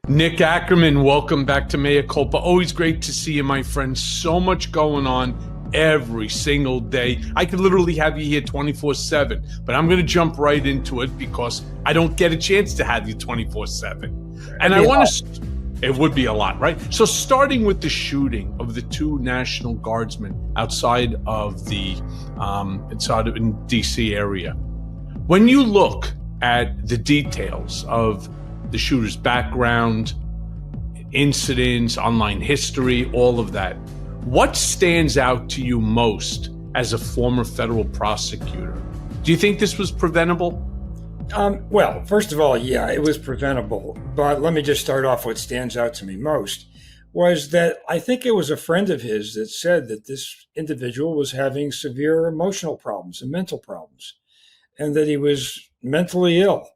Nick Akerman, welcome back to Mea Culpa. Always great to see you, my friend. So much going on every single day. I could literally have you here 24/7, but I'm going to jump right into it because I don't get a chance to have you 24/7. And I want to, it would be a lot, right? So starting with the shooting of the two National Guardsmen outside of the, inside of in DC area. When you look at the details of the shooter's background, incidents, online history, all of that, what stands out to you most as a former federal prosecutor? Do you think this was preventable? Well, first of all, yeah, it was preventable. But let me just start off. What stands out to me most was that I think it was a friend of his that said that this individual was having severe emotional problems and mental problems, and that he was mentally ill.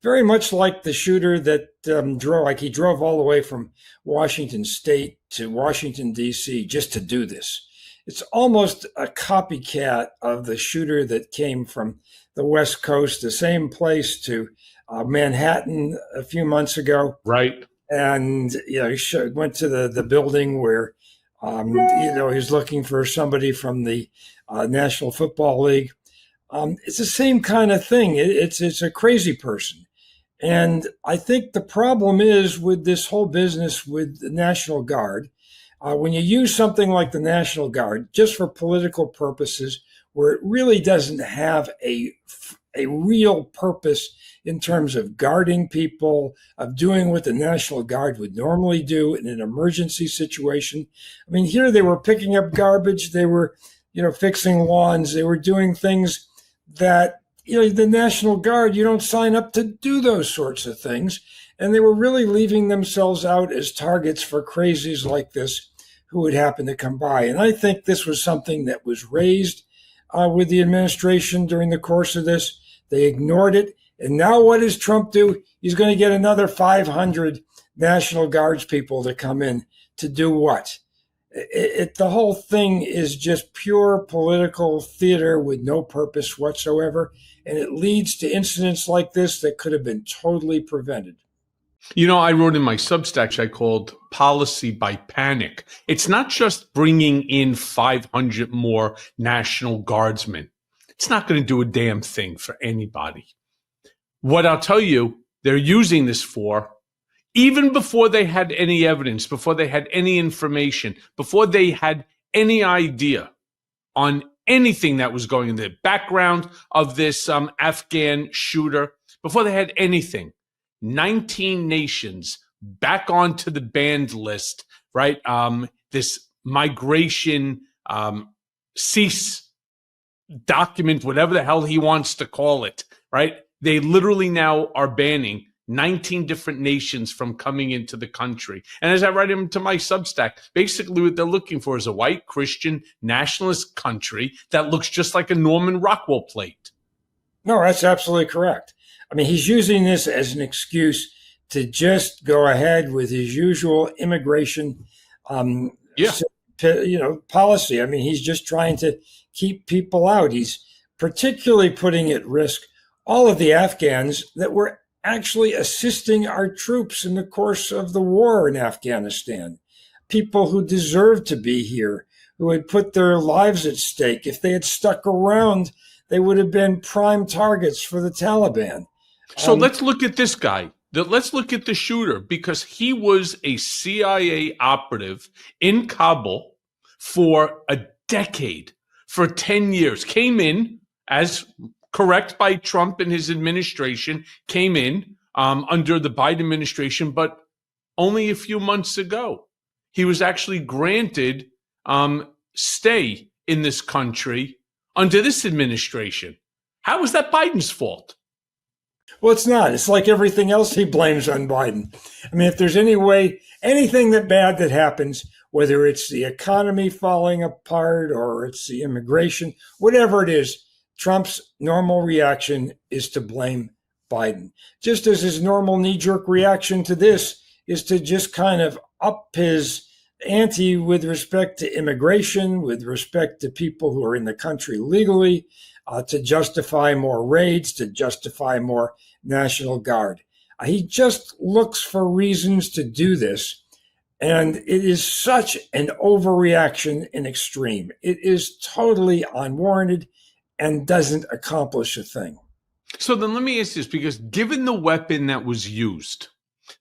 Very much like the shooter that he drove all the way from Washington State to Washington, D.C. just to do this. It's almost a copycat of the shooter that came from the West Coast, the same place, to Manhattan a few months ago. Right. And, he went to the building where, he was looking for somebody from the National Football League. It's the same kind of thing. It's a crazy person. And I think the problem is with this whole business with the National Guard, when you use something like the National Guard just for political purposes, where it really doesn't have a real purpose in terms of guarding people, of doing what the National Guard would normally do in an emergency situation. I mean, here they were picking up garbage, they were, fixing lawns, they were doing things that, the National Guard, you don't sign up to do those sorts of things. And they were really leaving themselves out as targets for crazies like this who would happen to come by. And I think this was something that was raised with the administration during the course of this. They ignored it. And now what does Trump do? He's going to get another 500 National Guards people to come in to do what? The whole thing is just pure political theater with no purpose whatsoever. And it leads to incidents like this that could have been totally prevented. I wrote in my Substack, I called Policy by Panic. It's not just bringing in 500 more National Guardsmen. It's not going to do a damn thing for anybody. What I'll tell you, they're using this for, even before they had any evidence, before they had any information, before they had any idea on anything that was going in the background of this Afghan shooter, before they had anything, 19 nations back onto the banned list, right? This migration cease document, whatever the hell he wants to call it, right? They literally now are banning 19 different nations from coming into the country. And as I write into my Substack, basically what they're looking for is a white Christian nationalist country that looks just like a Norman Rockwell plate. No, that's absolutely correct. I mean, he's using this as an excuse to just go ahead with his usual immigration, policy. I mean, he's just trying to keep people out. He's particularly putting at risk all of the Afghans that were actually assisting our troops in the course of the war in Afghanistan. People who deserved to be here, who had put their lives at stake. If they had stuck around, they would have been prime targets for the Taliban. So let's look at this guy. Let's look at the shooter, because he was a CIA operative in Kabul for a decade, for 10 years, came in as correct by Trump and his administration, came in under the Biden administration, but only a few months ago, he was actually granted stay in this country under this administration. How is that Biden's fault? Well, it's not. It's like everything else he blames on Biden. I mean, if there's anything that bad that happens, whether it's the economy falling apart or it's the immigration, whatever it is, Trump's normal reaction is to blame Biden, just as his normal knee-jerk reaction to this is to just kind of up his ante with respect to immigration, with respect to people who are in the country legally, to justify more raids, to justify more National Guard. He just looks for reasons to do this. And it is such an overreaction in extreme. It is totally unwarranted and doesn't accomplish a thing. So then let me ask this, because given the weapon that was used,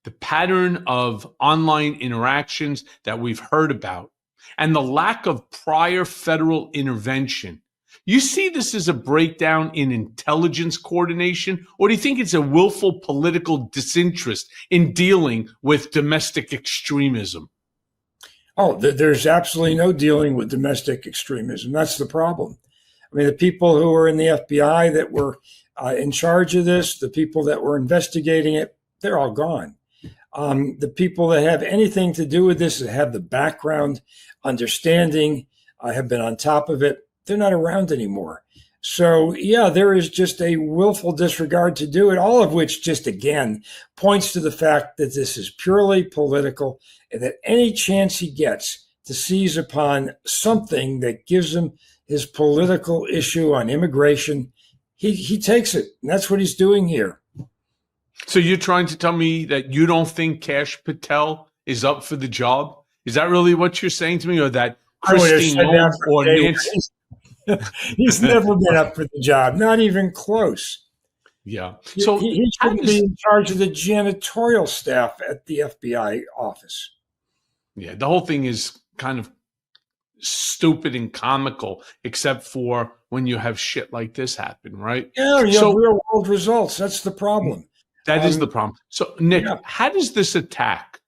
the pattern of online interactions that we've heard about, and the lack of prior federal intervention, you see this as a breakdown in intelligence coordination, or do you think it's a willful political disinterest in dealing with domestic extremism? Oh, there's absolutely no dealing with domestic extremism. That's the problem. I mean, the people who were in the FBI that were in charge of this, the people that were investigating it, they're all gone. The people that have anything to do with this, that have the background, understanding, have been on top of it, they're not around anymore. So, yeah, there is just a willful disregard to do it, all of which just, again, points to the fact that this is purely political and that any chance he gets to seize upon something that gives him his political issue on immigration, he takes it. And that's what he's doing here. So you're trying to tell me that you don't think Kash Patel is up for the job? Is that really what you're saying to me? Or that Christine Holmes or Nancy? He's never been up for the job, not even close. Yeah. So he should be in charge of the janitorial staff at the FBI office. Yeah, the whole thing is kind of stupid and comical, except for when you have shit like this happen, right? Yeah, you have real world results. That's the problem. That is the problem. So, Nick, how does this attack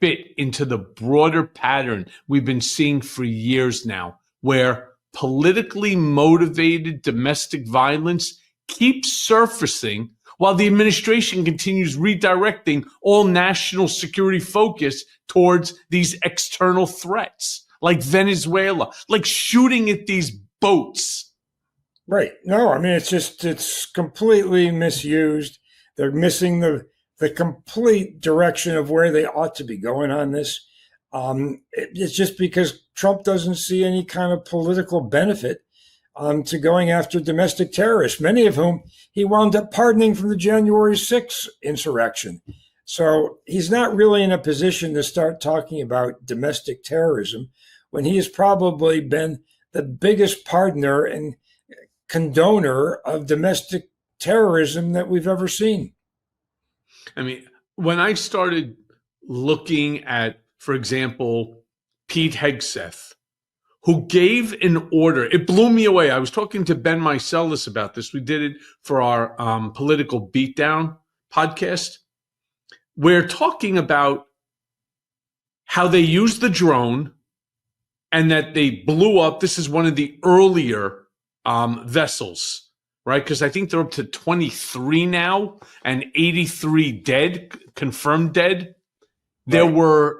fit into the broader pattern we've been seeing for years now, where politically motivated domestic violence keeps surfacing while the administration continues redirecting all national security focus towards these external threats, like Venezuela, like shooting at these boats? Right. No, I mean, it's completely misused. They're missing the complete direction of where they ought to be going on this. It's just because Trump doesn't see any kind of political benefit to going after domestic terrorists, many of whom he wound up pardoning from the January 6th insurrection. So he's not really in a position to start talking about domestic terrorism when he has probably been the biggest pardoner and condoner of domestic terrorism that we've ever seen. I mean, when I started looking at, for example, Pete Hegseth, who gave an order, it blew me away. I was talking to Ben Meiselas about this. We did it for our Political Beatdown podcast. We're talking about how they used the drone and that they blew up. This is one of the earlier vessels, right? Because I think they're up to 23 now and 83 dead, confirmed dead. There were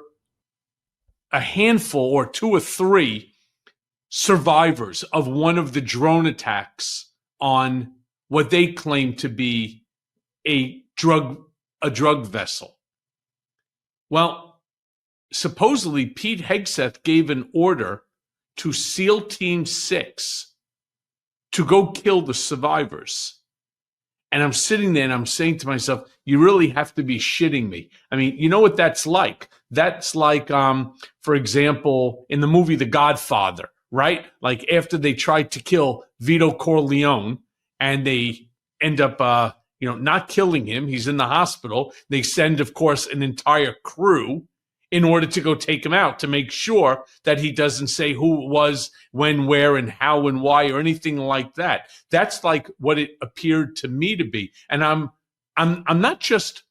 a handful or two or three survivors of one of the drone attacks on what they claim to be a drug vessel. Well, supposedly Pete Hegseth gave an order to SEAL Team 6 to go kill the survivors. And I'm sitting there and I'm saying to myself, you really have to be shitting me. I mean, you know what that's like? That's like, for example, in the movie The Godfather, right? Like after they tried to kill Vito Corleone and they end up, not killing him. He's in the hospital. They send, of course, an entire crew in order to go take him out to make sure that he doesn't say who it was, when, where, and how, and why, or anything like that. That's like what it appeared to me to be. And I'm not just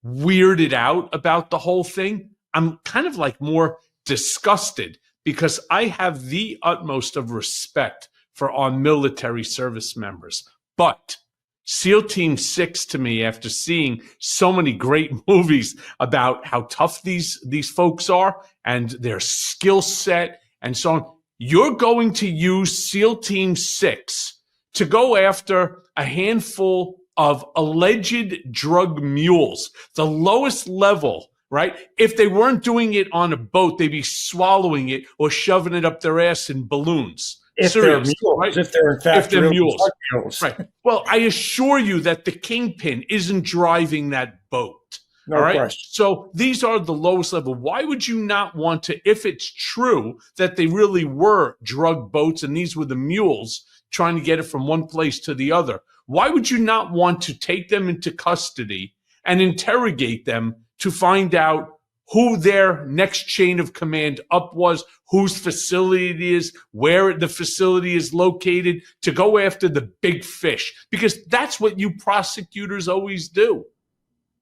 weirded out about the whole thing. I'm kind of like more disgusted because I have the utmost of respect for our military service members. But SEAL Team 6 to me, after seeing so many great movies about how tough these folks are and their skill set and so on, you're going to use SEAL Team 6 to go after a handful of alleged drug mules, the lowest level, right? If they weren't doing it on a boat, they'd be swallowing it or shoving it up their ass in balloons. If they're Serious, mules, right? if they're in If fact they're really mules. drug mules. Right. Well, I assure you that the kingpin isn't driving that boat. All No right. question. So these are the lowest level. Why would you not want to, if it's true that they really were drug boats and these were the mules trying to get it from one place to the other, why would you not want to take them into custody and interrogate them to find out who their next chain of command up was, whose facility it is, where the facility is located, to go after the big fish? Because that's what you prosecutors always do.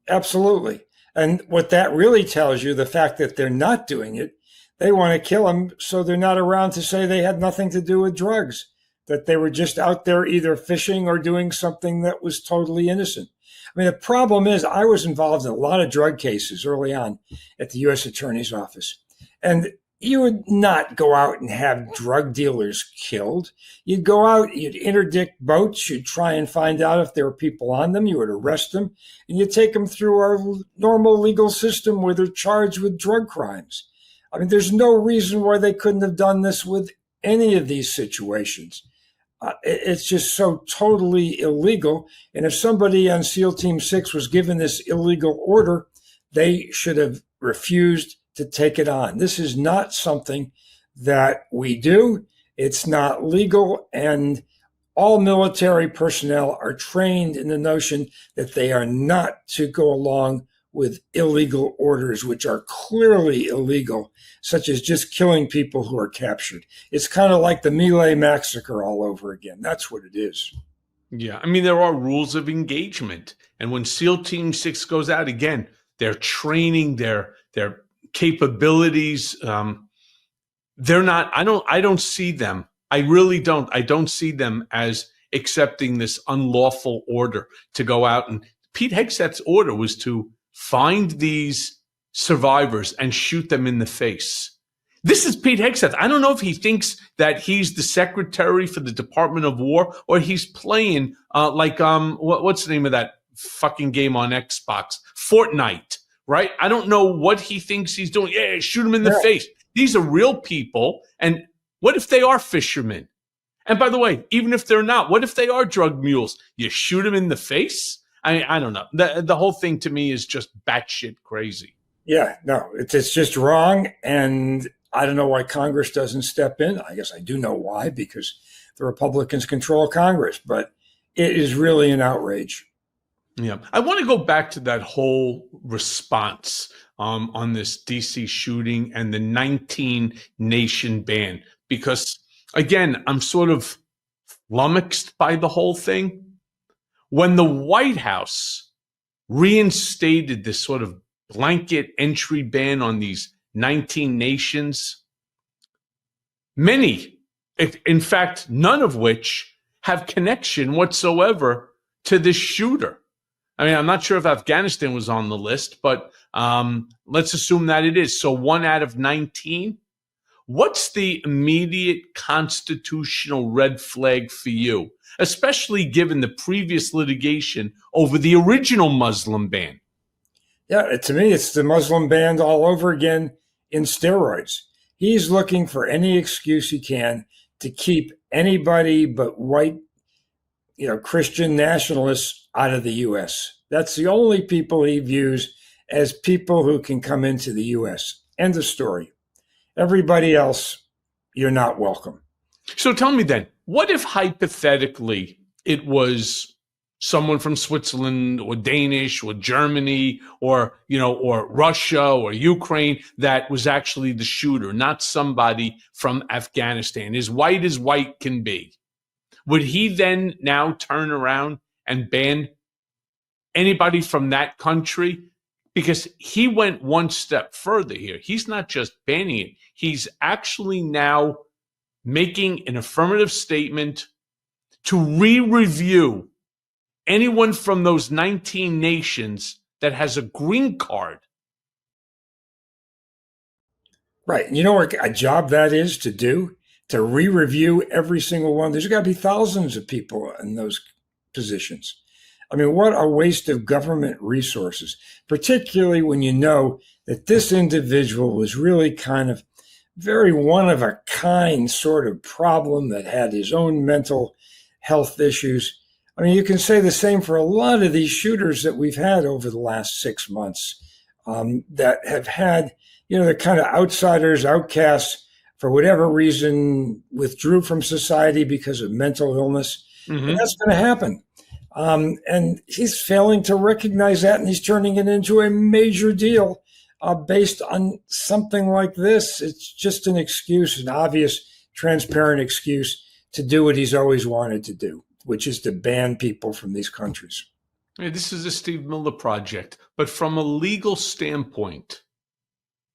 Absolutely. And what that really tells you, the fact that they're not doing it, they want to kill them so they're not around to say they had nothing to do with drugs, that they were just out there either fishing or doing something that was totally innocent. I mean, the problem is I was involved in a lot of drug cases early on at the U.S. Attorney's Office. And you would not go out and have drug dealers killed. You'd go out, you'd interdict boats, you'd try and find out if there were people on them, you would arrest them, and you'd take them through our normal legal system where they're charged with drug crimes. I mean, there's no reason why they couldn't have done this with any of these situations. It's just so totally illegal. And if somebody on SEAL Team 6 was given this illegal order, they should have refused to take it on. This is not something that we do. It's not legal. And all military personnel are trained in the notion that they are not to go along with illegal orders, which are clearly illegal, such as just killing people who are captured. It's kind of like the My Lai massacre all over again. That's what it is. Yeah. I mean, there are rules of engagement. And when SEAL Team 6 goes out, again, they're training their capabilities. They're not, I don't see them. I really don't. I don't see them as accepting this unlawful order to go out. And Pete Hegseth's order was to find these survivors and shoot them in the face. This is Pete Hegseth. I don't know if he thinks that he's the secretary for the Department of War or he's playing what's the name of that fucking game on Xbox? Fortnite, right? I don't know what he thinks he's doing. Yeah, shoot him in the face. These are real people. And what if they are fishermen? And by the way, even if they're not, what if they are drug mules? You shoot them in the face? I don't know. The whole thing to me is just batshit crazy. Yeah, no, it's just wrong. And I don't know why Congress doesn't step in. I guess I do know why, because the Republicans control Congress, but it is really an outrage. Yeah. I want to go back to that whole response on this DC shooting and the 19-nation ban, because, again, I'm sort of flummoxed by the whole thing. When the White House reinstated this sort of blanket entry ban on these 19 nations, many, in fact, none of which have connection whatsoever to this shooter. I mean, I'm not sure if Afghanistan was on the list, but let's assume that it is. So 1 out of 19. What's the immediate constitutional red flag for you, especially given the previous litigation over the original Muslim ban? Yeah, to me, it's the Muslim ban all over again in steroids. He's looking for any excuse he can to keep anybody but white, Christian nationalists out of the U.S. That's the only people he views as people who can come into the U.S. End of story. Everybody else, you're not welcome. So tell me then, what if hypothetically it was someone from Switzerland or Danish or Germany or Russia or Ukraine that was actually the shooter, not somebody from Afghanistan, as white can be? Would he then now turn around and ban anybody from that country? Because he went one step further here. He's not just banning it. He's actually now making an affirmative statement to re-review anyone from those 19 nations that has a green card. Right. You know what a job that is to do? To re-review every single one. There's got to be thousands of people in those positions. I mean, what a waste of government resources, particularly when you know that this individual was really kind of very one of a kind sort of problem that had his own mental health issues. I mean, you can say the same for a lot of these shooters that we've had over the last 6 months, that have had, the kind of outsiders, outcasts, for whatever reason, withdrew from society because of mental illness. Mm-hmm. And that's going to happen. And he's failing to recognize that, and he's turning it into a major deal based on something like this. It's just an excuse, an obvious, transparent excuse to do what he's always wanted to do, which is to ban people from these countries. Yeah, this is a Steve Miller project. But from a legal standpoint,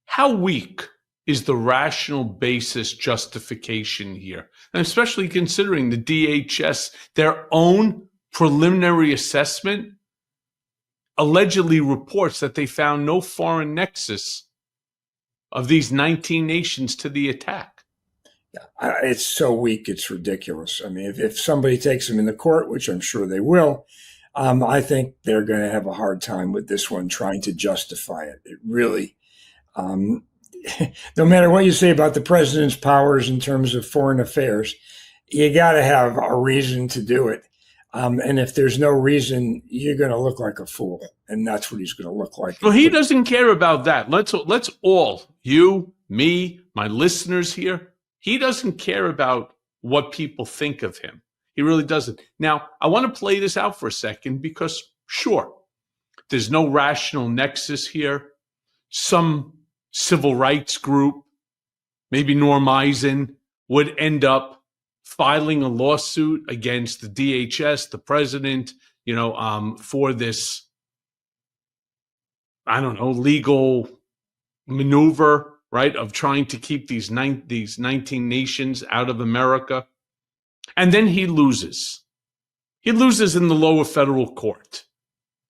how weak is the rational basis justification here? And especially considering the DHS, their own preliminary assessment allegedly reports that they found no foreign nexus of these 19 nations to the attack. It's so weak, it's ridiculous. I mean, if somebody takes them in the court, which I'm sure they will, I think they're going to have a hard time with this one trying to justify it. It really, no matter what you say about the president's powers in terms of foreign affairs, you got to have a reason to do it. And if there's no reason, you're going to look like a fool. And that's what he's going to look like. Well, he doesn't care about that. Let's all, you, me, my listeners here, he doesn't care about what people think of him. He really doesn't. Now, I want to play this out for a second because, sure, there's no rational nexus here. Some civil rights group, maybe Norm Eisen, would end up filing a lawsuit against the DHS, the president, for this, legal maneuver, right, of trying to keep these 19 nations out of America. And then he loses. He loses in the lower federal court.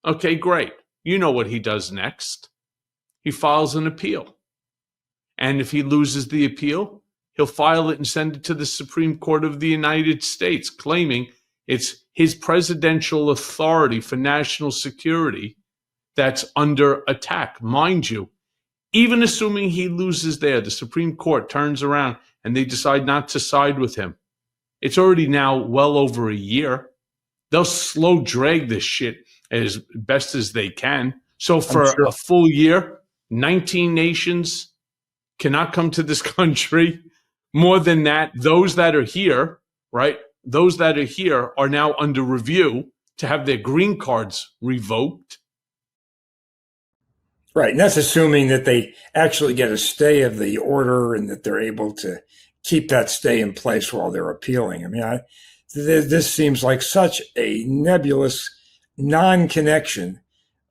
Okay, great. You know what he does next. He files an appeal. And if he loses the appeal, he'll file it and send it to the Supreme Court of the United States, claiming it's his presidential authority for national security that's under attack. Mind you, even assuming he loses there, the Supreme Court turns around and they decide not to side with him. It's already now well over a year. They'll slow drag this shit as best as they can. So for a full year, 19 nations cannot come to this country. More than that, those that are here, right? Those that are here are now under review to have their green cards revoked. Right. And that's assuming that they actually get a stay of the order and that they're able to keep that stay in place while they're appealing. I mean, this seems like such a nebulous non-connection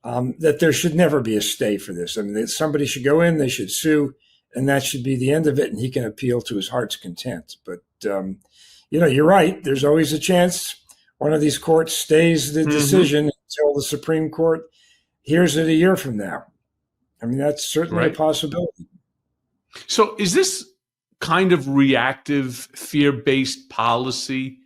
that there should never be a stay for this. I mean, somebody should go in, they should sue, and that should be the end of it, and he can appeal to his heart's content. But, you're right. There's always a chance one of these courts stays the decision until the Supreme Court hears it a year from now. I mean, that's certainly a possibility. So is this kind of reactive, fear-based policy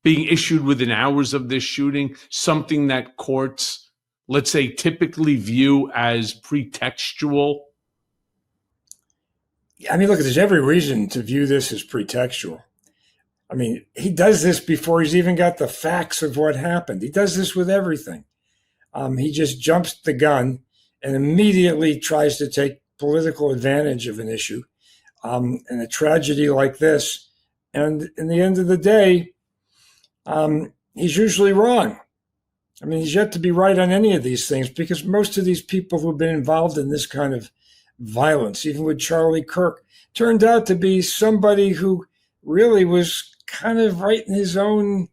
being issued within hours of this shooting something that courts, let's say, typically view as pretextual? I mean, look, there's every reason to view this as pretextual. I mean, he does this before he's even got the facts of what happened. He does this with everything. He just jumps the gun and immediately tries to take political advantage of an issue and a tragedy like this. And in the end of the day, he's usually wrong. I mean, he's yet to be right on any of these things because most of these people who've been involved in this kind of violence, even with Charlie Kirk, turned out to be somebody who really was kind of right in his own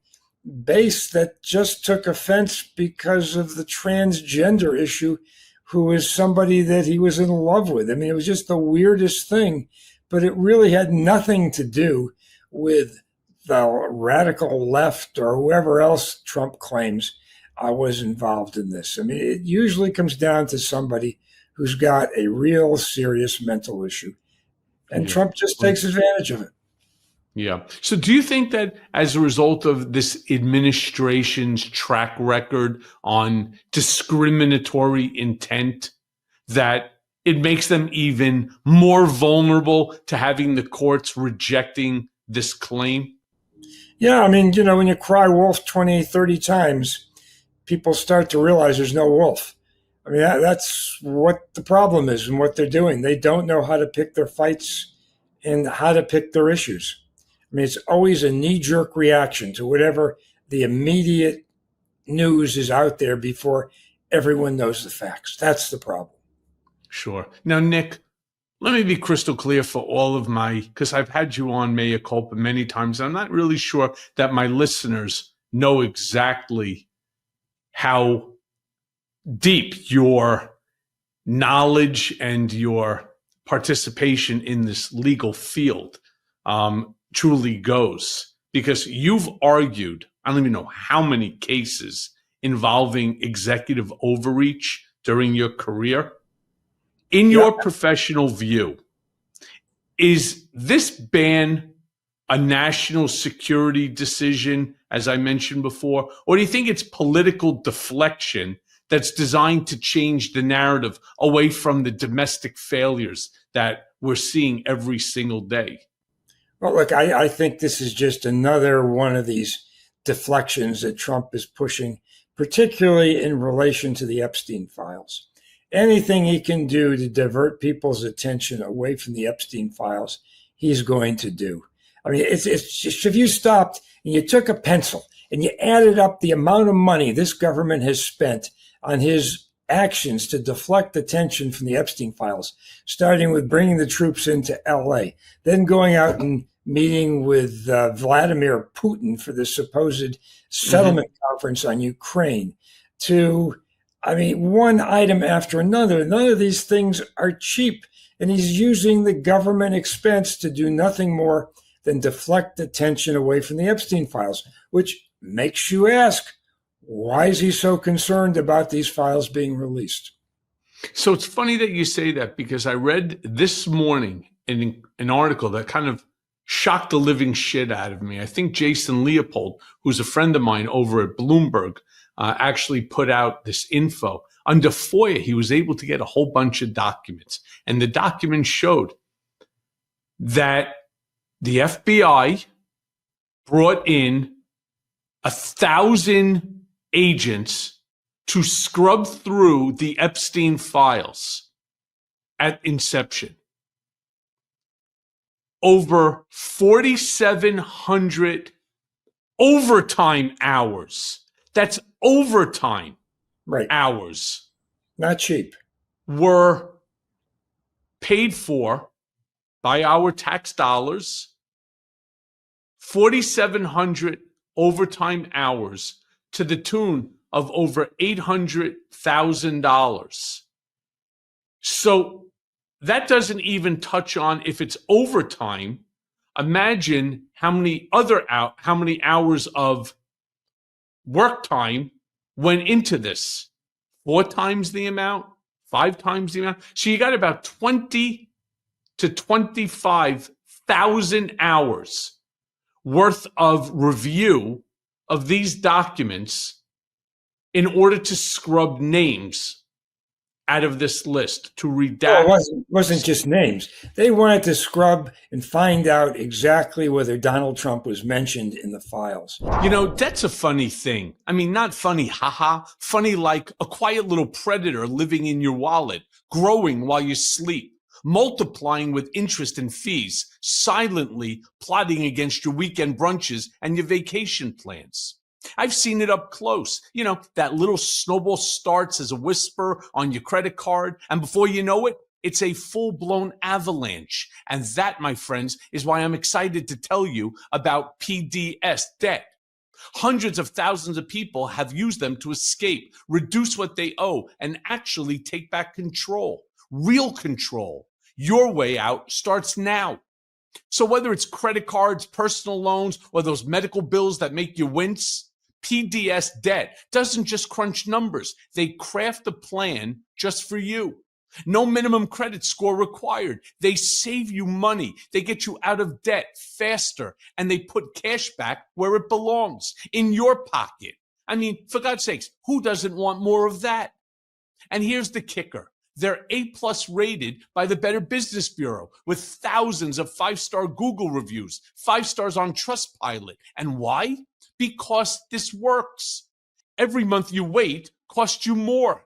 base that just took offense because of the transgender issue, who was somebody that he was in love with. I mean, it was just the weirdest thing, but it really had nothing to do with the radical left or whoever else Trump claims was involved in this. I mean, it usually comes down to somebody who's got a real serious mental issue. And Trump just takes advantage of it. Yeah. So do you think that as a result of this administration's track record on discriminatory intent, that it makes them even more vulnerable to having the courts rejecting this claim? Yeah, I mean, when you cry wolf 20, 30 times, people start to realize there's no wolf. I mean, that's what the problem is and what they're doing. They don't know how to pick their fights and how to pick their issues. I mean, it's always a knee-jerk reaction to whatever the immediate news is out there before everyone knows the facts. That's the problem. Sure. Now, Nick, let me be crystal clear for all of because I've had you on Mea Culpa many times. I'm not really sure that my listeners know exactly how deep your knowledge and your participation in this legal field truly goes. Because you've argued, I don't even know how many cases involving executive overreach during your career. In Yeah. your professional view, is this ban a national security decision, as I mentioned before, or do you think it's political deflection that's designed to change the narrative away from the domestic failures that we're seeing every single day? Well, look, I think this is just another one of these deflections that Trump is pushing, particularly in relation to the Epstein files. Anything he can do to divert people's attention away from the Epstein files, he's going to do. I mean, it's just, if you stopped and you took a pencil and you added up the amount of money this government has spent on his actions to deflect attention from the Epstein files, starting with bringing the troops into LA, then going out and meeting with Vladimir Putin for the supposed settlement conference on Ukraine, to, I mean, one item after another. None of these things are cheap. And he's using the government expense to do nothing more than deflect attention away from the Epstein files, which makes you ask, why is he so concerned about these files being released? So it's funny that you say that, because I read this morning an article that kind of shocked the living shit out of me. I think Jason Leopold, who's a friend of mine over at Bloomberg, actually put out this info. Under FOIA, he was able to get a whole bunch of documents. And the documents showed that the FBI brought in 1,000 agents to scrub through the Epstein files at inception. Over 4,700 overtime hours. That's overtime hours. Not cheap. Were paid for by our tax dollars. 4,700 overtime hours to the tune of over $800,000. So that doesn't even touch on if it's overtime. Imagine how many hours of work time went into this. 4 times the amount, 5 times the amount. So you got about 20 to 25,000 hours worth of review of these documents in order to scrub names out of this list, to redact. Well, it wasn't just names. They wanted to scrub and find out exactly whether Donald Trump was mentioned in the files. You know, that's a funny thing. I mean, not funny, haha. Funny like a quiet little predator living in your wallet, growing while you sleep, multiplying with interest and fees, silently plotting against your weekend brunches and your vacation plans. I've seen it up close. You know, that little snowball starts as a whisper on your credit card, and before you know it, it's a full-blown avalanche. And that, my friends, is why I'm excited to tell you about PDS debt. Hundreds of thousands of people have used them to escape, reduce what they owe, and actually take back control. Real control. Your way out starts now. So whether it's credit cards, personal loans, or those medical bills that make you wince, PDS debt doesn't just crunch numbers. They craft a plan just for you. No minimum credit score required. They save you money. They get you out of debt faster, and they put cash back where it belongs, in your pocket. I mean, for God's sakes, who doesn't want more of that? And here's the kicker. They're A+ rated by the Better Business Bureau with thousands of 5-star Google reviews, 5 stars on Trustpilot. And why? Because this works. Every month you wait costs you more.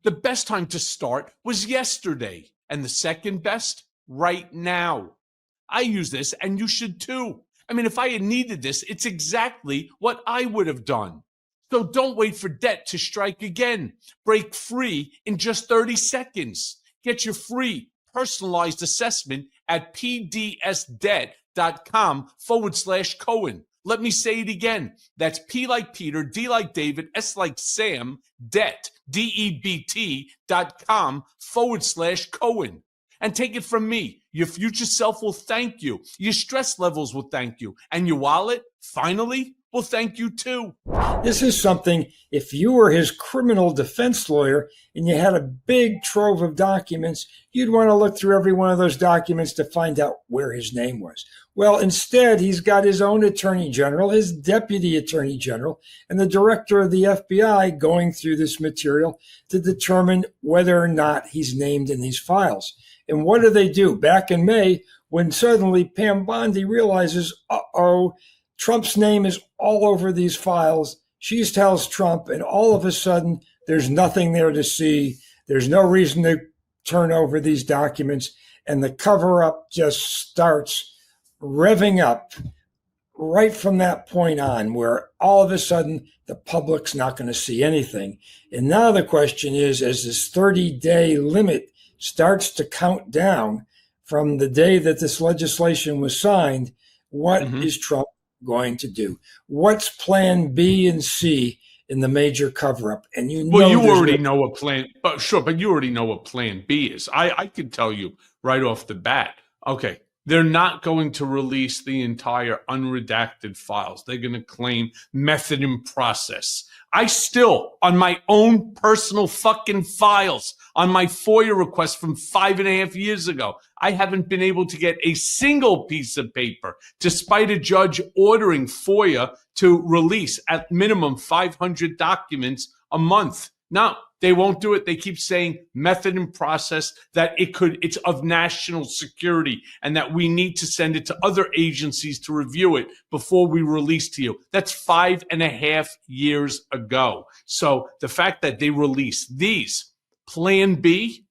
The best time to start was yesterday, and the second best, right now. I use this, and you should too. I mean, if I had needed this, it's exactly what I would have done. So don't wait for debt to strike again. Break free in just 30 seconds. Get your free personalized assessment at pdsdebt.com/Cohen. Let me say it again. That's P like Peter, D like David, S like Sam, debt, DEBT.com/Cohen. And take it from me. Your future self will thank you. Your stress levels will thank you. And your wallet, finally, will thank you too. This is something, if you were his criminal defense lawyer and you had a big trove of documents, you'd want to look through every one of those documents to find out where his name was. Well, instead, he's got his own attorney general, his deputy attorney general, and the director of the FBI going through this material to determine whether or not he's named in these files. And what do? Back in May, when suddenly Pam Bondi realizes, Trump's name is all over these files. She tells Trump, and all of a sudden, there's nothing there to see. There's no reason to turn over these documents. And the cover-up just starts revving up right from that point on, where all of a sudden, the public's not going to see anything. And now the question is, as this 30-day limit starts to count down from the day that this legislation was signed, what is Trump going to do? What's plan B and C in the major cover-up? And you already know what plan, but you already know what plan B is. I can tell you right off the bat. Okay, they're not going to release the entire unredacted files. They're going to claim method and process. I still, on my own personal fucking files, on my FOIA request from 5.5 years ago, I haven't been able to get a single piece of paper, despite a judge ordering FOIA to release at minimum 500 documents a month. No, they won't do it. They keep saying method and process, that it's of national security and that we need to send it to other agencies to review it before we release to you. That's 5.5 years ago. So the fact that they release these, Plan B,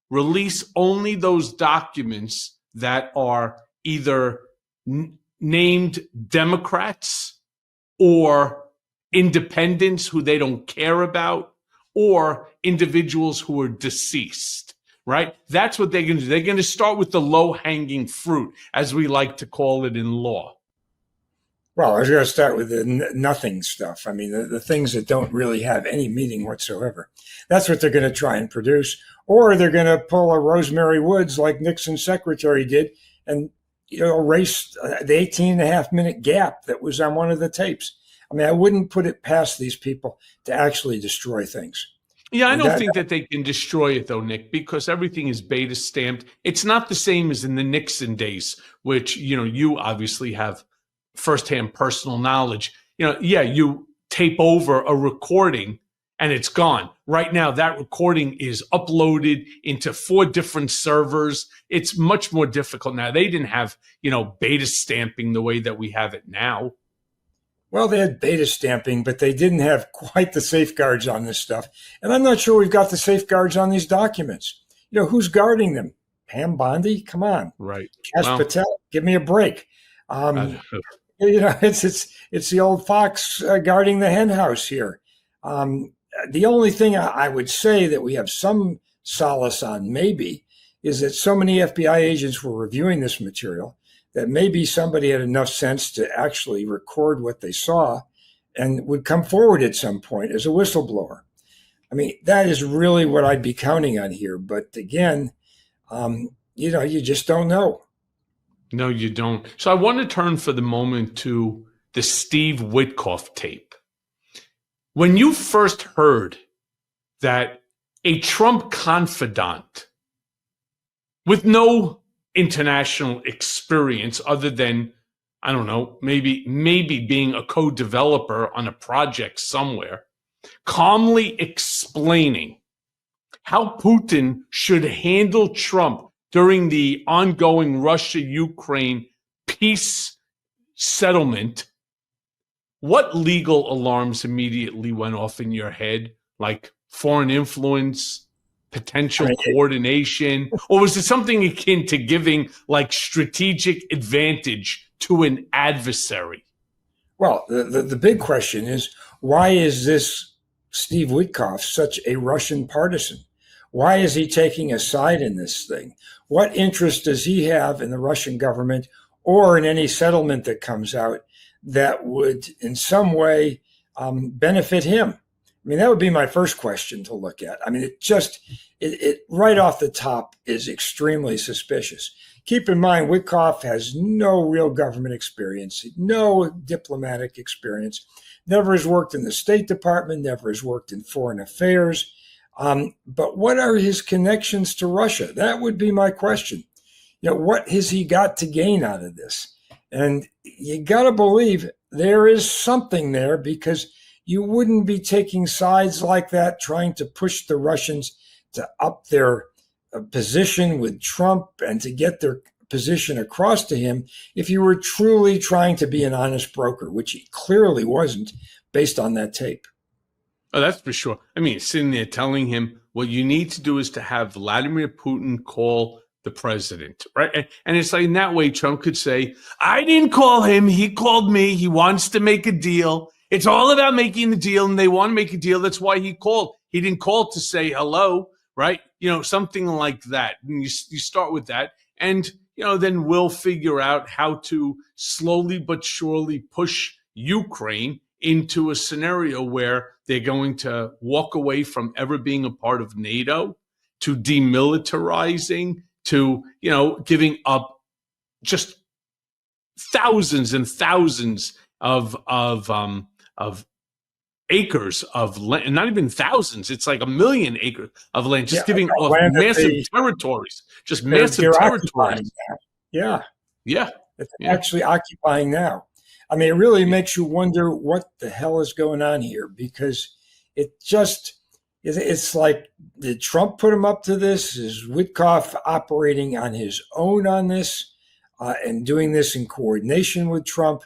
release only those documents that are either named Democrats or independents who they don't care about, or individuals who are deceased, right? That's what they're going to do. They're going to start with the low-hanging fruit, as we like to call it in law. Well, I was going to start with the nothing stuff. I mean, the things that don't really have any meaning whatsoever. That's what they're going to try and produce. Or they're going to pull a Rosemary Woods like Nixon's secretary did and erase the 18.5-minute gap that was on one of the tapes. I mean, I wouldn't put it past these people to actually destroy things. Yeah, I don't think that they can destroy it, though, Nick, because everything is beta stamped. It's not the same as in the Nixon days, which, you obviously have firsthand personal knowledge. You tape over a recording and it's gone. Right now, that recording is uploaded into 4 different servers. It's much more difficult now. They didn't have, beta stamping the way that we have it now. Well, they had beta stamping, but they didn't have quite the safeguards on this stuff. And I'm not sure we've got the safeguards on these documents. Who's guarding them? Pam Bondi? Come on. Right. Kash Patel, give me a break. It's the old fox guarding the hen house here. The only thing I would say that we have some solace on maybe is that so many FBI agents were reviewing this material that maybe somebody had enough sense to actually record what they saw and would come forward at some point as a whistleblower. I mean, that is really what I'd be counting on here. But again, you just don't know. No, you don't. So I want to turn for the moment to the Steve Witkoff tape. When you first heard that a Trump confidant with no international experience other than, I don't know, maybe being a co-developer on a project somewhere, calmly explaining how Putin should handle Trump during the ongoing Russia-Ukraine peace settlement, what legal alarms immediately went off in your head? Like foreign influence, potential coordination, or was it something akin to giving like strategic advantage to an adversary? Well, the big question is, why is this Steve Witkoff such a Russian partisan? Why is he taking a side in this thing? What interest does he have in the Russian government or in any settlement that comes out that would in some way benefit him? I mean, that would be my first question to look at. I mean, it right off the top is extremely suspicious. Keep in mind, Witkoff has no real government experience, no diplomatic experience, never has worked in the State Department, never has worked in foreign affairs. But what are his connections to Russia? That would be my question. What has he got to gain out of this? And you got to believe there is something there, because you wouldn't be taking sides like that, trying to push the Russians to up their position with Trump and to get their position across to him if you were truly trying to be an honest broker, which he clearly wasn't based on that tape. Oh, that's for sure. I mean, sitting there telling him what you need to do is to have Vladimir Putin call the president, right? And it's like in that way, Trump could say, I didn't call him. He called me. He wants to make a deal. It's all about making the deal, and they want to make a deal. That's why he called. He didn't call to say hello, right? Something like that. And you start with that, and then we'll figure out how to slowly but surely push Ukraine into a scenario where they're going to walk away from ever being a part of NATO, to demilitarizing, to giving up just thousands and thousands of acres of land, not even thousands, it's like 1 million acres of land, just giving off massive territories, just massive territories. Yeah. It's Yeah. actually occupying now. I mean, it really makes you wonder what the hell is going on here, because it's like, did Trump put him up to this? Is Witkoff operating on his own on this and doing this in coordination with Trump?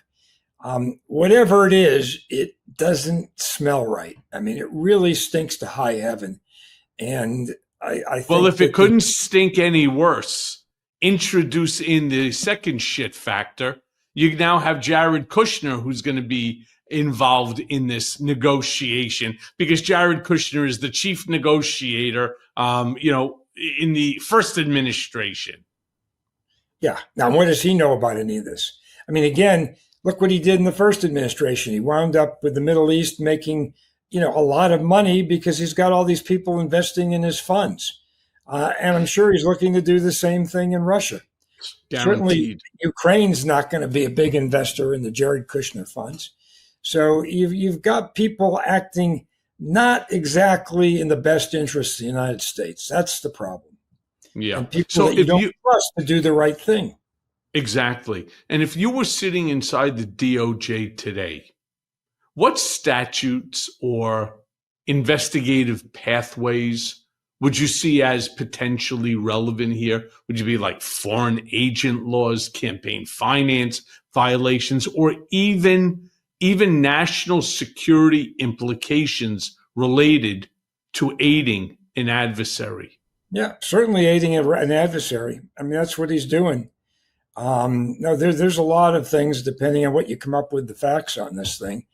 Whatever it is, it doesn't smell right. I mean, it really stinks to high heaven. And I think, well, if it couldn't stink any worse, introduce in the second shit factor. You now have Jared Kushner, who's going to be involved in this negotiation, because Jared Kushner is the chief negotiator, in the first administration. Yeah. Now, what does he know about any of this? I mean, again, look what he did in the first administration. He wound up with the Middle East making, a lot of money because he's got all these people investing in his funds. And I'm sure he's looking to do the same thing in Russia. Guaranteed. Certainly, Ukraine's not going to be a big investor in the Jared Kushner funds. So you've got people acting not exactly in the best interests of the United States. That's the problem. Yeah. And people that you don't trust to do the right thing. Exactly. And if you were sitting inside the DOJ today, what statutes or investigative pathways would you see as potentially relevant here? Would you be like foreign agent laws, campaign finance violations, or even national security implications related to aiding an adversary? Yeah, certainly aiding an adversary. I mean, that's what he's doing. No, there's a lot of things depending on what you come up with the facts on this thing.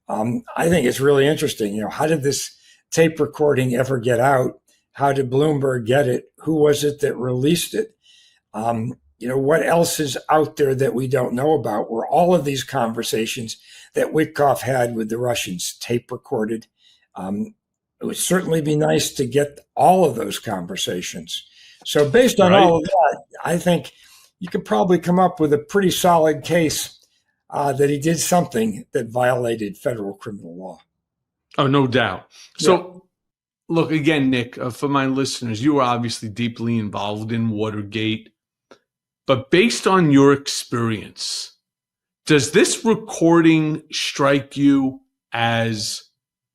I think it's really interesting. How did this tape recording ever get out? How did Bloomberg get it? Who was it that released it? What else is out there that we don't know about? Were all of these conversations that Witkoff had with the Russians tape recorded? It would certainly be nice to get all of those conversations. So based on all of that, I think you could probably come up with a pretty solid case that he did something that violated federal criminal law. Oh, no doubt. So, look, again, Nick, for my listeners, you are obviously deeply involved in Watergate. But based on your experience, does this recording strike you as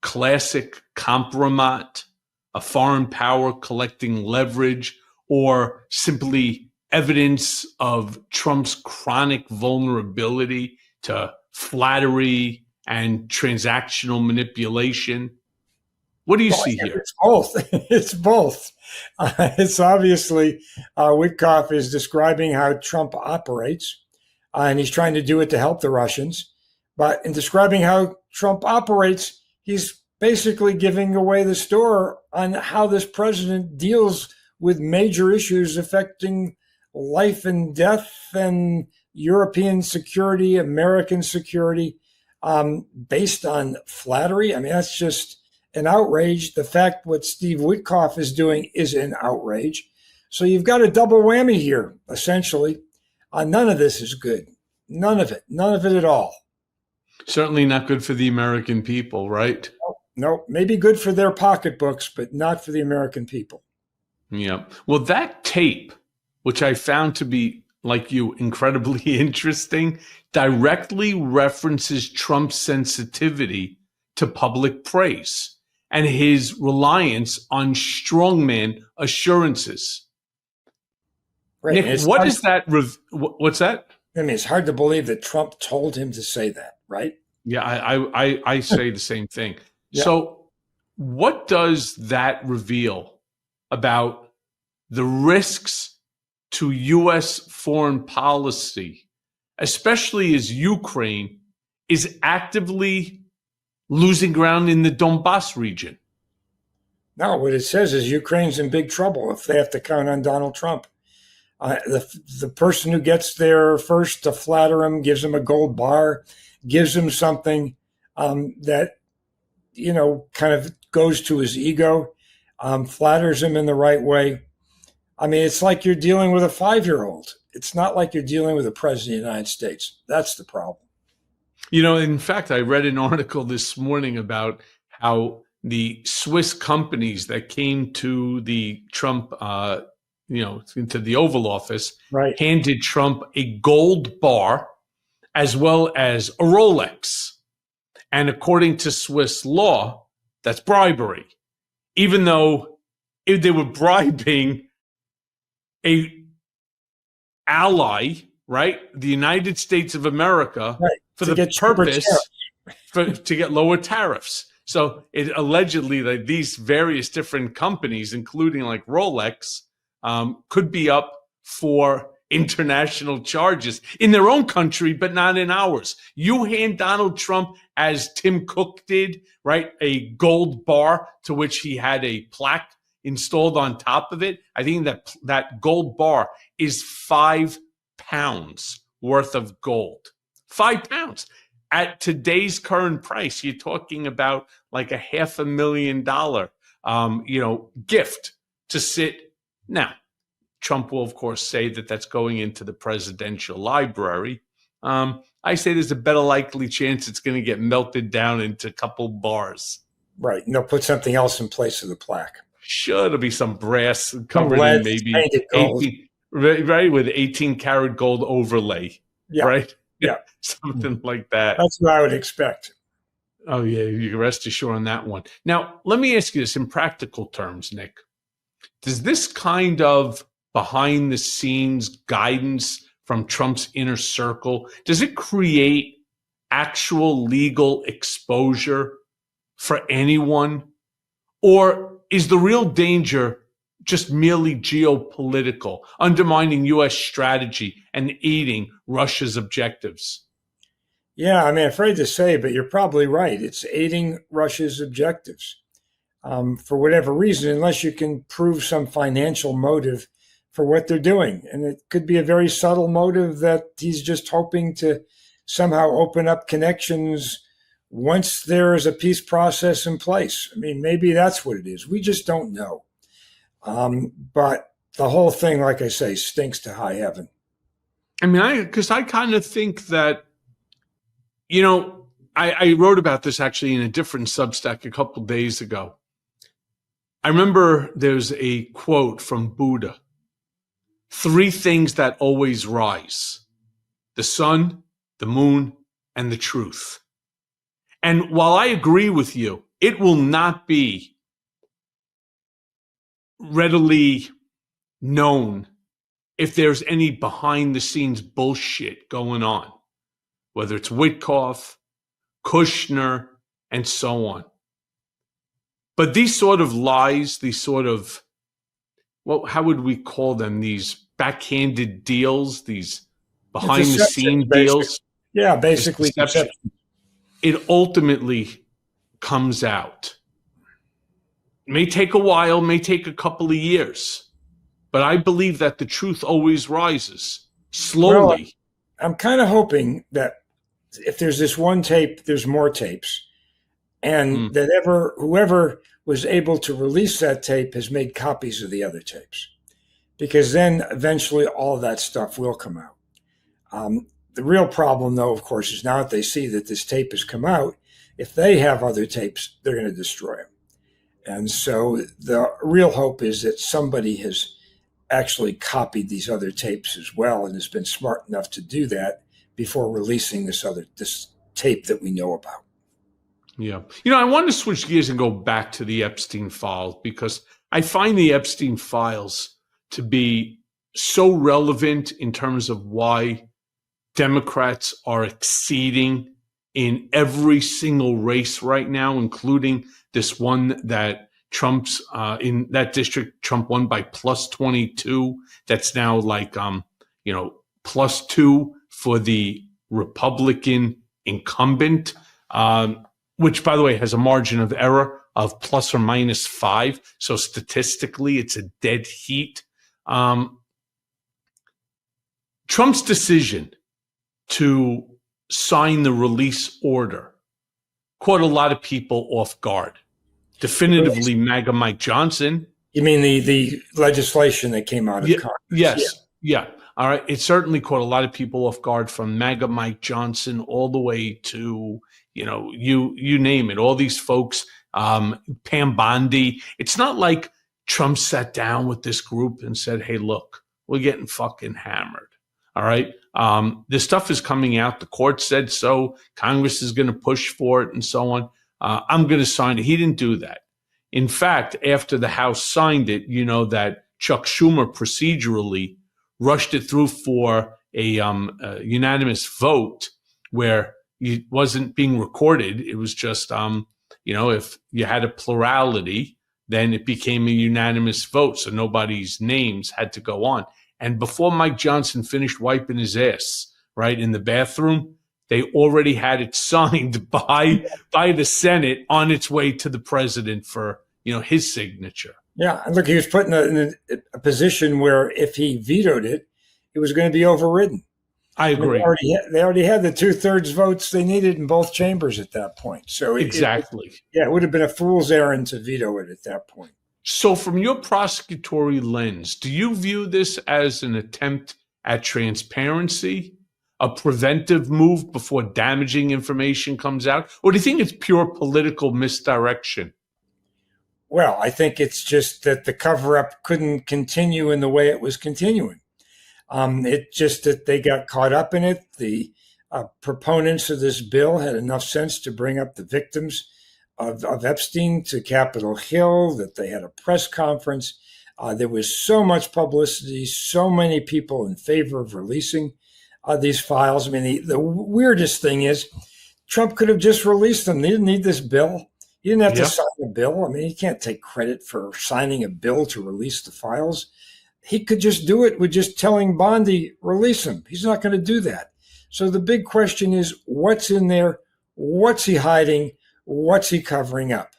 classic compromat, a foreign power collecting leverage, or simply evidence of Trump's chronic vulnerability to flattery and transactional manipulation? What do you see here? It's both. It's both. It's obviously Witkoff is describing how Trump operates, and he's trying to do it to help the Russians. But in describing how Trump operates, he's basically giving away the store on how this president deals with major issues affecting life and death and European security, American security, based on flattery. I mean, that's just an outrage. The fact what Steve Witkoff is doing is an outrage. So you've got a double whammy here, essentially. None of this is good. None of it. None of it at all. Certainly not good for the American people, right? No, maybe good for their pocketbooks, but not for the American people. Yeah. Well, that tape, which I found to be, like you, incredibly interesting, directly references Trump's sensitivity to public praise and his reliance on strongman assurances. Right. Nick, what is that? What's that? I mean, it's hard to believe that Trump told him to say that, right? Yeah, I say the same thing. Yeah. So what does that reveal about the risks to U.S. foreign policy, especially as Ukraine is actively losing ground in the Donbass region? No, what it says is Ukraine's in big trouble if they have to count on Donald Trump. The person who gets there first to flatter him, gives him a gold bar, gives him something that, kind of goes to his ego, flatters him in the right way. I mean, it's like you're dealing with a 5-year-old. It's not like you're dealing with a president of the United States. That's the problem. In fact, I read an article this morning about how the Swiss companies that came to the Trump, into the Oval Office, right, handed Trump a gold bar as well as a Rolex. And according to Swiss law, that's bribery, even though they were bribing a ally, right? The United States of America, right, for the purpose to get lower tariffs. So it allegedly that these various different companies, including like Rolex, could be up for international charges in their own country, but not in ours. You hand Donald Trump, as Tim Cook did, right, a gold bar to which he had a plaque installed on top of it. I think that gold bar is 5 pounds worth of gold. 5 pounds. At today's current price, you're talking about like a $500,000, gift to sit. Now, Trump will, of course, say that that's going into the presidential library. I say there's a better likely chance it's going to get melted down into a couple bars. Right. And they'll put something else in place of the plaque. Sure, there'll be some brass covered in maybe 18, right, with 18-karat gold overlay. Yeah. Right? Yeah. Something like that. That's what I would expect. Oh, yeah. You can rest assured on that one. Now, let me ask you this in practical terms, Nick. Does this kind of behind-the-scenes guidance from Trump's inner circle, does it create actual legal exposure for anyone? Or is the real danger just merely geopolitical, undermining U.S. strategy and aiding Russia's objectives? Yeah, I'm afraid to say, but you're probably right. It's aiding Russia's objectives for whatever reason, unless you can prove some financial motive for what they're doing. And it could be a very subtle motive that he's just hoping to somehow open up connections once there is a peace process in place. I mean, maybe that's what it is. We just don't know. But the whole thing, like I say, stinks to high heaven. I mean, because I kind of think that, I wrote about this actually in a different Substack a couple days ago. I remember there's a quote from Buddha: 3 things that always rise: the sun, the moon, and the truth. And while I agree with you, it will not be readily known if there's any behind the scenes bullshit going on, whether it's Witkoff, Kushner, and so on. But these sort of lies, these sort of, well, how would we call them? These backhanded deals, these behind the scene deals. Yeah, basically deception. It ultimately comes out. It may take a while, may take a couple of years, but I believe that the truth always rises slowly. Well, I'm kind of hoping that if there's this one tape, there's more tapes, and that whoever was able to release that tape has made copies of the other tapes, because then eventually all of that stuff will come out. The real problem, though, of course, is now that they see that this tape has come out, if they have other tapes, they're going to destroy them. And so the real hope is that somebody has actually copied these other tapes as well and has been smart enough to do that before releasing this tape that we know about. Yeah. I wanted to switch gears and go back to the Epstein files, because I find the Epstein files to be so relevant in terms of why Democrats are exceeding in every single race right now, including this one that Trump's in that district, Trump won by plus 22. That's now like, plus 2 for the Republican incumbent, which, by the way, has a margin of error of plus or minus 5. So statistically, it's a dead heat. Trump's decision to sign the release order caught a lot of people off guard. Definitively MAGA Mike Johnson. You mean the legislation that came out of Congress? Yes. Yeah. All right. It certainly caught a lot of people off guard, from MAGA Mike Johnson all the way to, you name it. All these folks, Pam Bondi. It's not like Trump sat down with this group and said, hey, look, we're getting fucking hammered. All right. This stuff is coming out. The court said so. Congress is going to push for it and so on. I'm going to sign it. He didn't do that. In fact, after the House signed it, that Chuck Schumer procedurally rushed it through for a unanimous vote where it wasn't being recorded. It was just, if you had a plurality, then it became a unanimous vote. So nobody's names had to go on. And before Mike Johnson finished wiping his ass, right, in the bathroom, they already had it signed by the Senate on its way to the president for, his signature. Yeah. And look, he was put in a position where if he vetoed it, it was going to be overridden. I agree. They already had the 2/3 votes they needed in both chambers at that point. So exactly. It would have been a fool's errand to veto it at that point. So from your prosecutory lens, do you view this as an attempt at transparency, a preventive move before damaging information comes out? Or do you think it's pure political misdirection? Well, I think it's just that the cover-up couldn't continue in the way it was continuing. It just that they got caught up in it. The proponents of this bill had enough sense to bring up the victims of Epstein to Capitol Hill, that they had a press conference. There was so much publicity, so many people in favor of releasing these files. I mean, the weirdest thing is Trump could have just released them. He didn't need this bill. He didn't have to sign a bill. I mean, he can't take credit for signing a bill to release the files. He could just do it with just telling Bondi, release them. He's not going to do that. So the big question is, what's in there? What's he hiding? What's he covering up?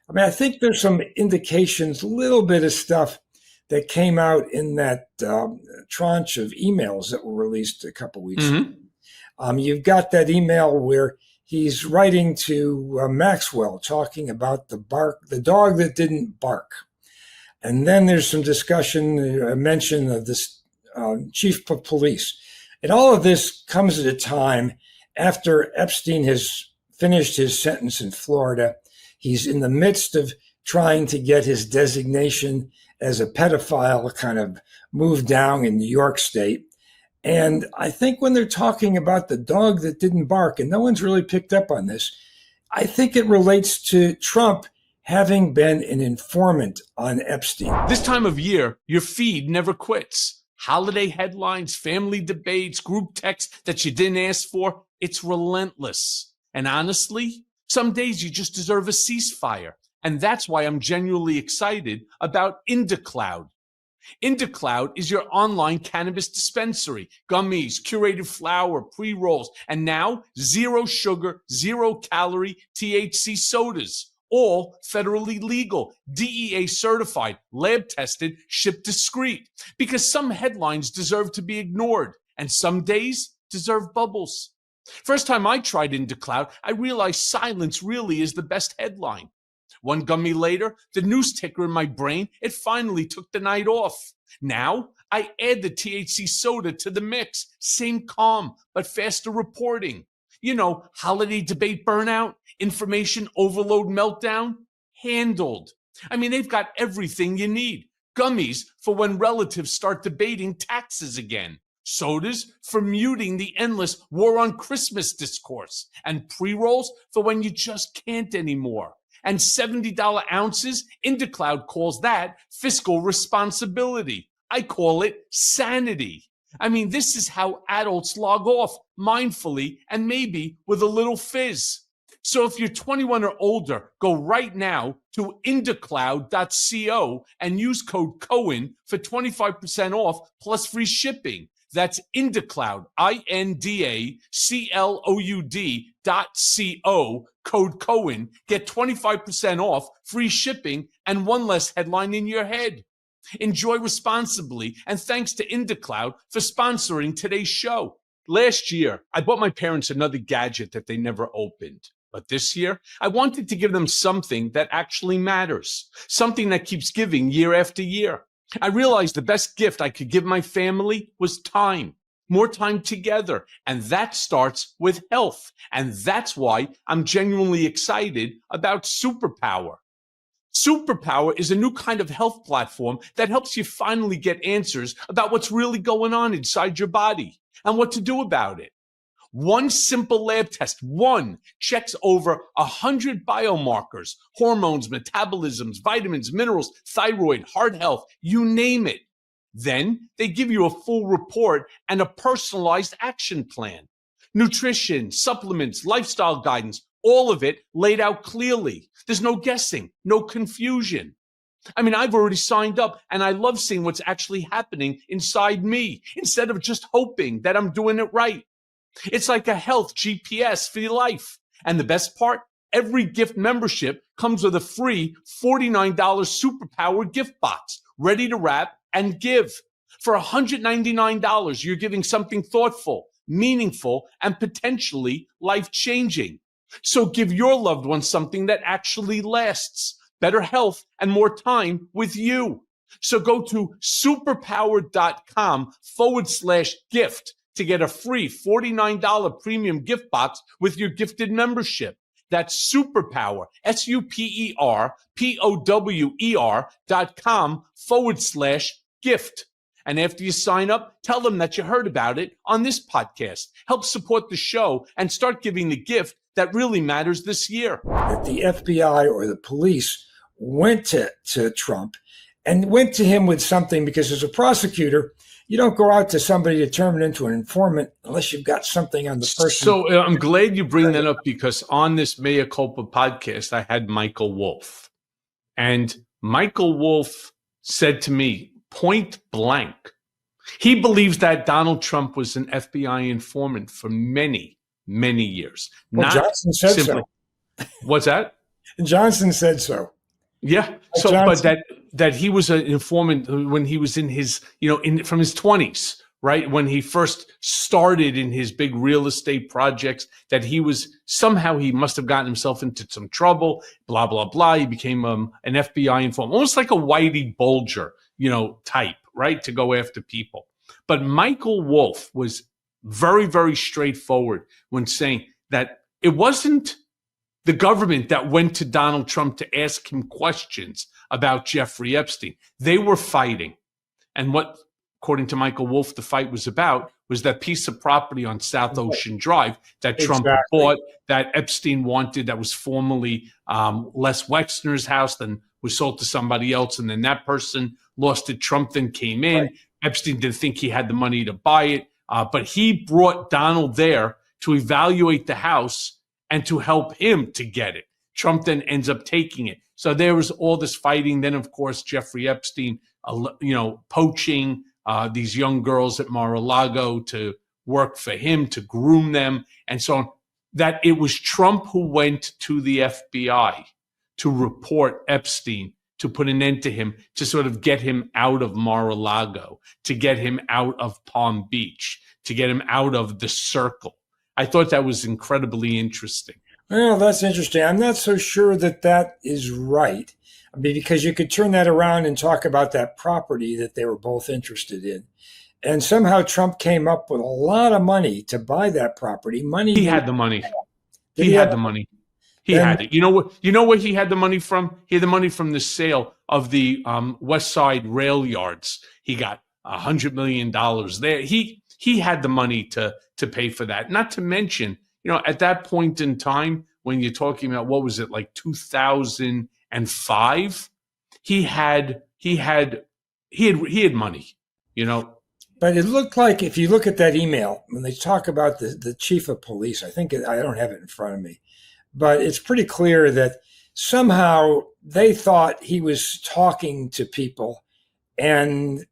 I mean, I think there's some indications, a little bit of stuff that came out in that tranche of emails that were released a couple weeks ago. You've got that email where he's writing to Maxwell talking about the dog that didn't bark. And then there's some discussion, a mention of this chief of police. And all of this comes at a time after Epstein has finished his sentence in Florida. He's in the midst of trying to get his designation as a pedophile kind of moved down in New York State. And I think when they're talking about the dog that didn't bark, and no one's really picked up on this, I think it relates to Trump having been an informant on Epstein. This time of year, your feed never quits. Holiday headlines, family debates, group texts that you didn't ask for. It's relentless. And honestly, some days you just deserve a ceasefire. And that's why I'm genuinely excited about IndaCloud. IndaCloud is your online cannabis dispensary. Gummies, curated flower, pre-rolls, and now zero sugar, zero calorie THC sodas. All federally legal, DEA certified, lab tested, shipped discreet. Because some headlines deserve to be ignored, and some days deserve bubbles. First time I tried IndaCloud, I realized silence really is the best headline. One gummy later, the news ticker in my brain, it finally took the night off. Now, I add the THC soda to the mix. Same calm, but faster reporting. You know, holiday debate burnout, information overload meltdown, handled. I mean, they've got everything you need. Gummies for when relatives start debating taxes again. Sodas for muting the endless war on Christmas discourse. And pre-rolls for when you just can't anymore. And $70 ounces, IndaCloud calls that fiscal responsibility. I call it sanity. I mean, this is how adults log off mindfully and maybe with a little fizz. So if you're 21 or older, go right now to indacloud.co and use code Cohen for 25% off plus free shipping. That's IndaCloud, INDACLOUD.co, code Cohen. Get 25% off, free shipping, and one less headline in your head. Enjoy responsibly, and thanks to IndaCloud for sponsoring today's show. Last year, I bought my parents another gadget that they never opened. But this year, I wanted to give them something that actually matters, something that keeps giving year after year. I realized the best gift I could give my family was time, more time together. And that starts with health. And that's why I'm genuinely excited about Superpower. Superpower is a new kind of health platform that helps you finally get answers about what's really going on inside your body and what to do about it. One simple lab test, checks over 100 biomarkers, hormones, metabolisms, vitamins, minerals, thyroid, heart health, you name it. Then they give you a full report and a personalized action plan. Nutrition, supplements, lifestyle guidance, all of it laid out clearly. There's no guessing, no confusion. I mean, I've already signed up and I love seeing what's actually happening inside me instead of just hoping that I'm doing it right. It's like a health GPS for your life. And the best part, every gift membership comes with a free $49 Superpower gift box, ready to wrap and give. For $199, you're giving something thoughtful, meaningful, and potentially life-changing. So give your loved ones something that actually lasts, better health, and more time with you. So go to superpower.com/gift to get a free $49 premium gift box with your gifted membership. That's Superpower, superpower.com/gift. And after you sign up, tell them that you heard about it on this podcast. Help support the show and start giving the gift that really matters this year. That the FBI or the police went to Trump and went to him with something, because as a prosecutor, you don't go out to somebody to turn it into an informant unless you've got something on the person. So I'm glad you bring that up, because on this Mea Culpa podcast, I had Michael Wolff. And Michael Wolff said to me, point blank, he believes that Donald Trump was an FBI informant for many, many years. Well, Not Johnson said simply. so. What's that? Johnson said so. Yeah. So, Johnson. but that he was an informant when he was in his, from his 20s, right? When he first started in his big real estate projects, that he must have gotten himself into some trouble, blah, blah, blah. He became an FBI informant, almost like a Whitey Bulger, type, right? To go after people. But Michael Wolff was very, very straightforward when saying that it wasn't the government that went to Donald Trump to ask him questions about Jeffrey Epstein. They were fighting. And what according to Michael Wolff, the fight was about, was that piece of property on South Ocean Drive that Trump bought, that Epstein wanted, that was formerly Les Wexner's house, then was sold to somebody else, and then that person lost it. Trump then came in. Right. Epstein didn't think he had the money to buy it, but he brought Donald there to evaluate the house and to help him to get it. Trump then ends up taking it. So there was all this fighting. Then, of course, Jeffrey Epstein, poaching these young girls at Mar-a-Lago to work for him, to groom them, and so on. That it was Trump who went to the FBI to report Epstein, to put an end to him, to sort of get him out of Mar-a-Lago, to get him out of Palm Beach, to get him out of the circle. I thought that was incredibly interesting. Well, that's interesting. I'm not so sure that that is right. I mean, because you could turn that around and talk about that property that they were both interested in. And somehow Trump came up with a lot of money to buy that property. He had the money. He had the money. He had it. You know where he had the money from? He had the money from the sale of the West Side rail yards. He got $100 million there. He had the money to pay for that. Not to mention, at that point in time, when you're talking about, what was it, like 2005, he had money, But it looked like, if you look at that email, when they talk about the chief of police, I don't have it in front of me, but it's pretty clear that somehow they thought he was talking to people and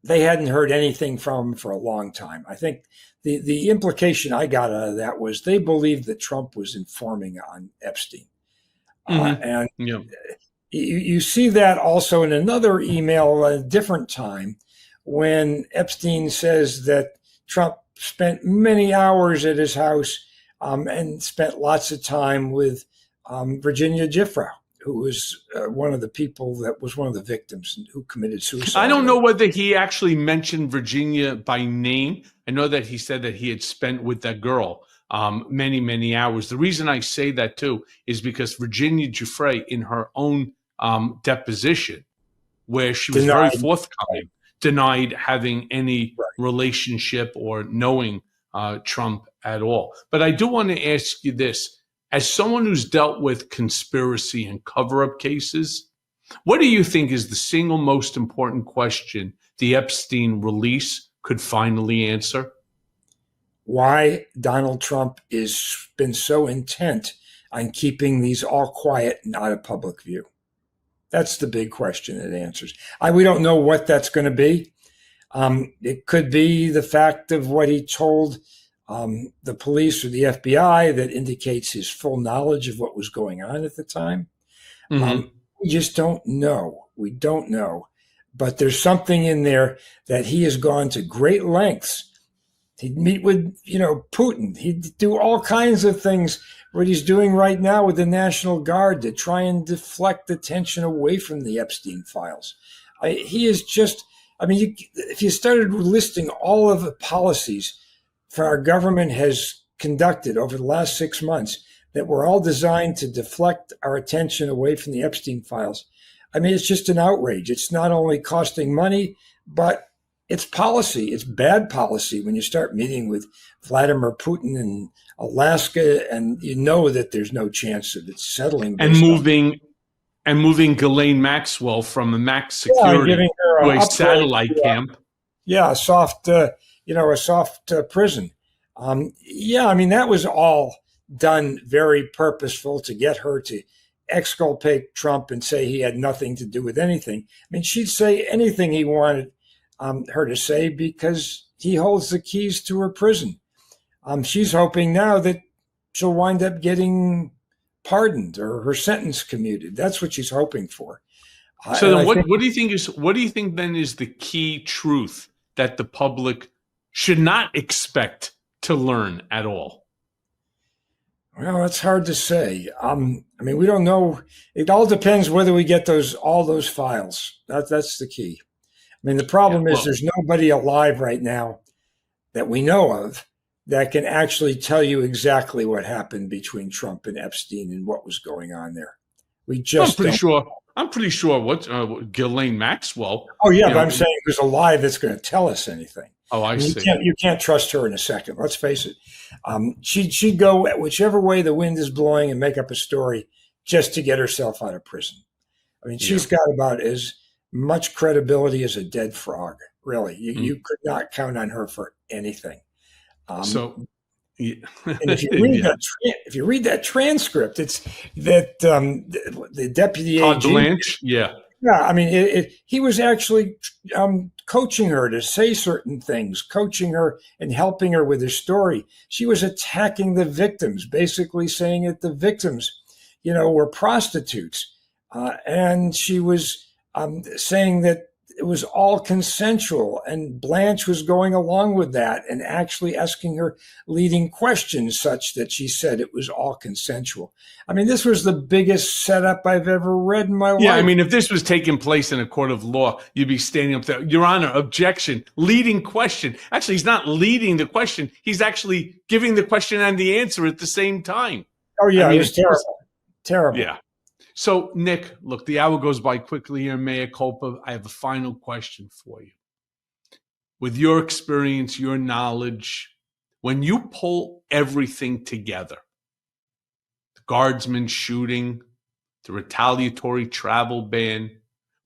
they hadn't heard anything from him for a long time. I think the implication I got out of that was they believed that Trump was informing on Epstein. And you see that also in another email at a different time, when Epstein says that Trump spent many hours at his house and spent lots of time with Virginia Giuffre, who was one of the people that was one of the victims who committed suicide. I don't know whether he actually mentioned Virginia by name. I know that he said that he had spent with that girl many, many hours. The reason I say that, too, is because Virginia Giuffre, in her own deposition, where she was very forthcoming, denied having any relationship or knowing Trump at all. But I do want to ask you this. As someone who's dealt with conspiracy and cover-up cases, what do you think is the single most important question the Epstein release could finally answer? Why Donald Trump has been so intent on keeping these all quiet and out of public view. That's the big question it answers. We don't know what that's going to be. It could be the fact of what he told the police or the FBI that indicates his full knowledge of what was going on at the time. We just don't know. We don't know. But there's something in there that he has gone to great lengths. He'd meet with, Putin. He'd do all kinds of things, what he's doing right now with the National Guard, to try and deflect attention away from the Epstein files. He is just, if you started listing all of the policies our government has conducted over the last 6 months that were all designed to deflect our attention away from the Epstein files, it's just an outrage. It's not only costing money, but it's policy. It's bad policy when you start meeting with Vladimir Putin in Alaska and that there's no chance of it settling. And moving Ghislaine Maxwell from a max security to a satellite camp. Yeah, a soft prison. That was all done very purposeful to get her to exculpate Trump and say he had nothing to do with anything. She'd say anything he wanted her to say because he holds the keys to her prison. She's hoping now that she'll wind up getting pardoned or her sentence commuted. That's what she's hoping for. So then what do you think then is the key truth that the public should not expect to learn at all? Well, it's hard to say. We don't know. It all depends whether we get all those files. That's the key. The problem is there's nobody alive right now that we know of that can actually tell you exactly what happened between Trump and Epstein and what was going on there. We just I'm pretty sure I'm pretty sure Ghislaine Maxwell. Oh yeah, You but know, I'm saying who's alive that's going to tell us anything. oh, I You see. can't trust her in a second. Let's face it. She'd go whichever way the wind is blowing and make up a story just to get herself out of prison. I mean, Yeah. she's got about as much credibility as a dead frog. Really, you could not count on her for anything. So, yeah. And if you read Yeah. that transcript, it's that the deputy Todd AG. Blanche. Yeah. Yeah, I mean, he was actually coaching her to say certain things, coaching her and helping her with her story. She was attacking the victims, basically saying that the victims, were prostitutes, and she was saying that it was all consensual, and Blanche was going along with that and actually asking her leading questions such that she said it was all consensual. I mean, this was the biggest setup I've ever read in my life. Yeah, I mean, if this was taking place in a court of law, you'd be standing up there, Your Honor, objection, leading question. Actually, he's not leading the question. He's actually giving the question and the answer at the same time. Oh, yeah, I mean, it was terrible. Terrible. Yeah. So, Nick, look, the hour goes by quickly here. Mea Culpa. I have a final question for you. With your experience, your knowledge, when you pull everything together, the guardsman shooting, the retaliatory travel ban,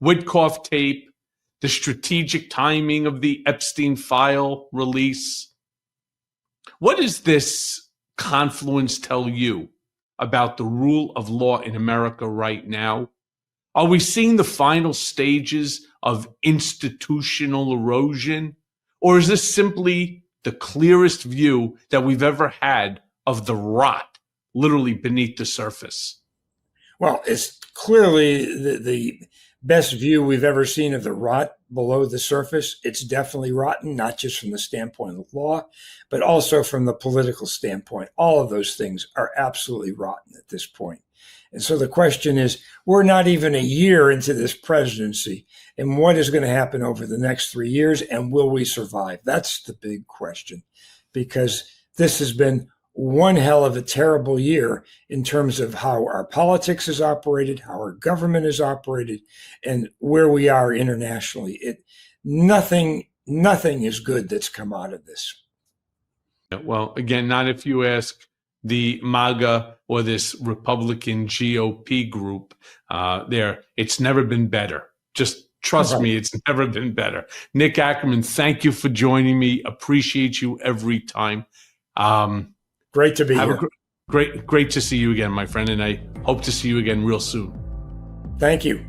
Witkoff tape, the strategic timing of the Epstein file release, what does this confluence tell you about the rule of law in America right now? Are we seeing the final stages of institutional erosion? Or is this simply the clearest view that we've ever had of the rot literally beneath the surface? Well, it's clearly the best view we've ever seen of the rot below the surface. It's definitely rotten, not just from the standpoint of law, but also from the political standpoint. All of those things are absolutely rotten at this point. And so the question is, we're not even a year into this presidency, and what is going to happen over the next 3 years, and will we survive? That's the big question, because this has been one hell of a terrible year in terms of how our politics is operated, how our government is operated, and where we are internationally. Nothing is good that's come out of this. Well, again, not if you ask the MAGA or this Republican GOP group there. It's never been better. Just trust me, it's never been better. Nick Akerman, thank you for joining me. Appreciate you every time. Great to be here. Great to see you again, my friend, and I hope to see you again real soon. Thank you.